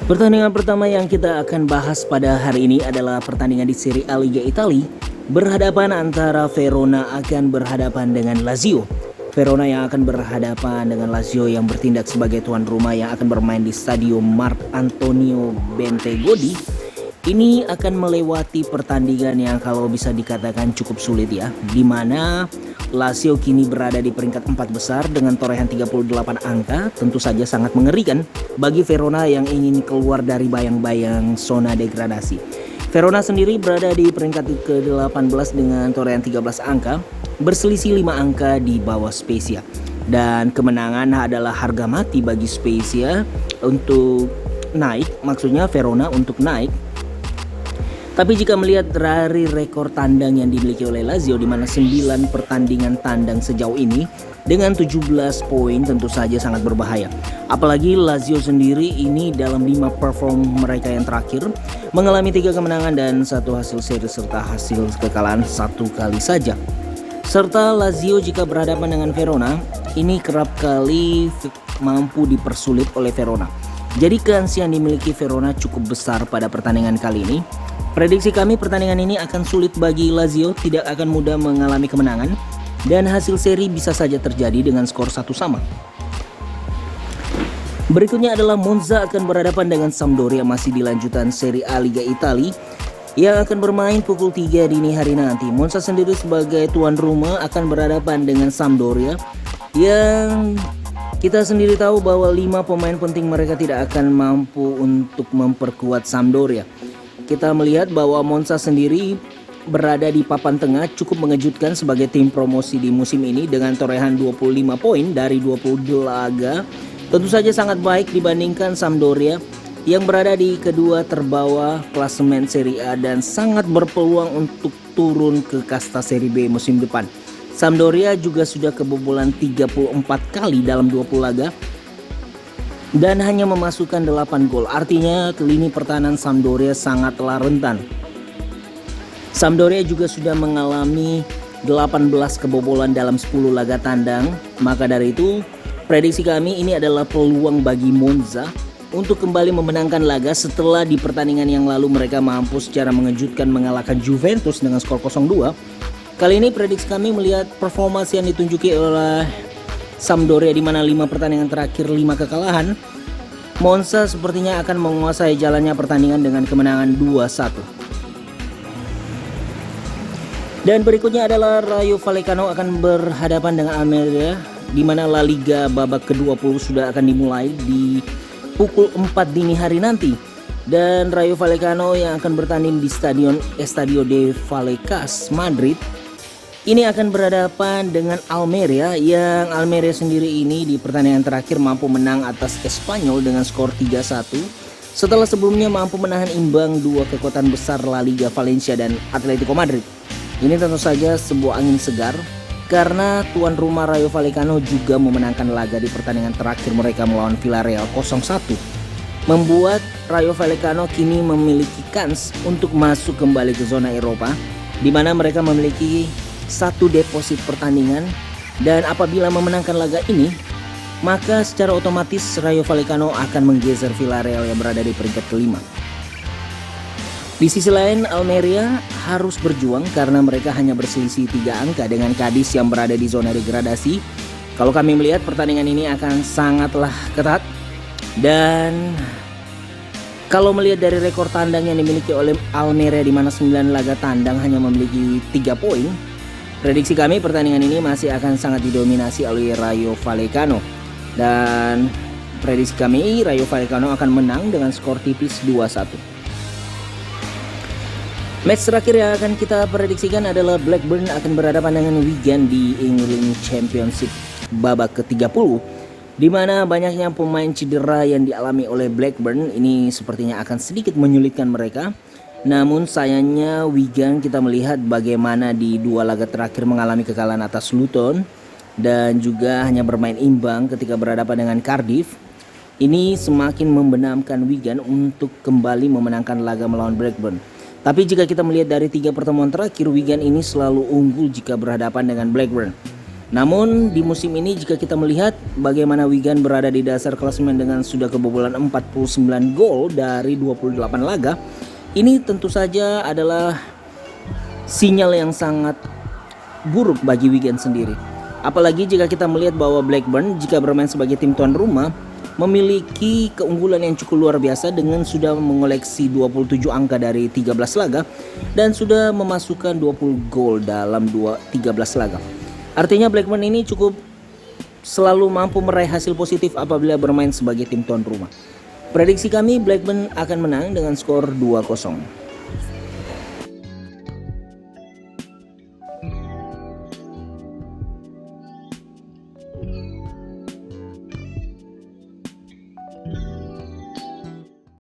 Pertandingan pertama yang kita akan bahas pada hari ini adalah pertandingan di Serie A Liga Italia. Berhadapan antara Verona akan berhadapan dengan Lazio. Verona yang akan berhadapan dengan Lazio yang bertindak sebagai tuan rumah yang akan bermain di Stadio Marc Antonio Bentegodi. Ini akan melewati pertandingan yang kalau bisa dikatakan cukup sulit ya, di mana Lazio kini berada di peringkat 4 besar dengan torehan 38 angka, tentu saja sangat mengerikan bagi Verona yang ingin keluar dari bayang-bayang zona degradasi. Verona sendiri berada di peringkat ke-18 dengan torehan 13 angka, berselisih 5 angka di bawah Spezia. Dan kemenangan adalah harga mati bagi Spezia untuk naik, maksudnya Verona untuk naik. Tapi jika melihat dari rekor tandang yang dimiliki oleh Lazio di mana 9 pertandingan tandang sejauh ini dengan 17 poin tentu saja sangat berbahaya. Apalagi Lazio sendiri ini dalam 5 perform mereka yang terakhir mengalami 3 kemenangan dan 1 hasil seri serta hasil kekalahan 1 kali saja. Serta Lazio jika berhadapan dengan Verona ini kerap kali mampu dipersulit oleh Verona. Jadi kans yang dimiliki Verona cukup besar pada pertandingan kali ini. Prediksi kami pertandingan ini akan sulit bagi Lazio, tidak akan mudah mengalami kemenangan dan hasil seri bisa saja terjadi dengan skor 1-1. Berikutnya adalah Monza akan berhadapan dengan Sampdoria masih di lanjutan Serie A Liga Italia yang akan bermain pukul 3 dini hari nanti. Monza sendiri sebagai tuan rumah akan berhadapan dengan Sampdoria yang kita sendiri tahu bahwa 5 pemain penting mereka tidak akan mampu untuk memperkuat Sampdoria. Kita melihat bahwa Monza sendiri berada di papan tengah cukup mengejutkan sebagai tim promosi di musim ini dengan torehan 25 poin dari 20 laga. Tentu saja sangat baik dibandingkan Sampdoria yang berada di kedua terbawah klasemen Serie A dan sangat berpeluang untuk turun ke kasta Serie B musim depan. Sampdoria juga sudah kebobolan 34 kali dalam 20 laga dan hanya memasukkan 8 gol. Artinya lini pertahanan Sampdoria sangatlah rentan. Sampdoria juga sudah mengalami 18 kebobolan dalam 10 laga tandang. Maka dari itu, prediksi kami ini adalah peluang bagi Monza untuk kembali memenangkan laga setelah di pertandingan yang lalu mereka mampu secara mengejutkan mengalahkan Juventus dengan skor 0-2. Kali ini prediksi kami melihat performa yang ditunjuki oleh Sampdoria di mana 5 pertandingan terakhir 5 kekalahan. Monza sepertinya akan menguasai jalannya pertandingan dengan kemenangan 2-1. Dan berikutnya adalah Rayo Vallecano akan berhadapan dengan Almeria di mana La Liga babak ke-20 sudah akan dimulai di pukul 4 dini hari nanti. Dan Rayo Vallecano yang akan bertanding di Estadio de Vallecas Madrid ini akan berhadapan dengan Almeria yang Almeria sendiri ini di pertandingan terakhir mampu menang atas Espanyol dengan skor 3-1 setelah sebelumnya mampu menahan imbang 2 kekuatan besar La Liga Valencia dan Atletico Madrid. Ini tentu saja sebuah angin segar karena tuan rumah Rayo Vallecano juga memenangkan laga di pertandingan terakhir mereka melawan Villarreal 0-1. Membuat Rayo Vallecano kini memiliki kans untuk masuk kembali ke zona Eropa di mana mereka memiliki 1 deposit pertandingan dan apabila memenangkan laga ini maka secara otomatis Rayo Vallecano akan menggeser Villarreal yang berada di peringkat kelima. Di sisi lain Almeria harus berjuang karena mereka hanya berselisih 3 angka dengan Cadiz yang berada di zona degradasi. Kalau kami melihat pertandingan ini akan sangatlah ketat dan kalau melihat dari rekor tandang yang dimiliki oleh Almeria di mana 9 laga tandang hanya memiliki 3 poin. Prediksi kami pertandingan ini masih akan sangat didominasi oleh Rayo Vallecano. Dan prediksi kami Rayo Vallecano akan menang dengan skor tipis 2-1. Match terakhir yang akan kita prediksikan adalah Blackburn akan berhadapan dengan Wigan di English Championship babak ke-30. Di mana banyaknya pemain cedera yang dialami oleh Blackburn ini sepertinya akan sedikit menyulitkan mereka. Namun sayangnya Wigan kita melihat bagaimana di 2 laga terakhir mengalami kekalahan atas Luton dan juga hanya bermain imbang ketika berhadapan dengan Cardiff. Ini semakin membenamkan Wigan untuk kembali memenangkan laga melawan Blackburn. Tapi jika kita melihat dari 3 pertemuan terakhir Wigan ini selalu unggul jika berhadapan dengan Blackburn. Namun di musim ini jika kita melihat bagaimana Wigan berada di dasar klasemen dengan sudah kebobolan 49 gol dari 28 laga, ini tentu saja adalah sinyal yang sangat buruk bagi Wigan sendiri. Apalagi jika kita melihat bahwa Blackburn jika bermain sebagai tim tuan rumah memiliki keunggulan yang cukup luar biasa dengan sudah mengoleksi 27 angka dari 13 laga dan sudah memasukkan 20 gol dalam 13 laga. Artinya Blackburn ini cukup selalu mampu meraih hasil positif apabila bermain sebagai tim tuan rumah. Prediksi kami Blackburn akan menang dengan skor 2-0.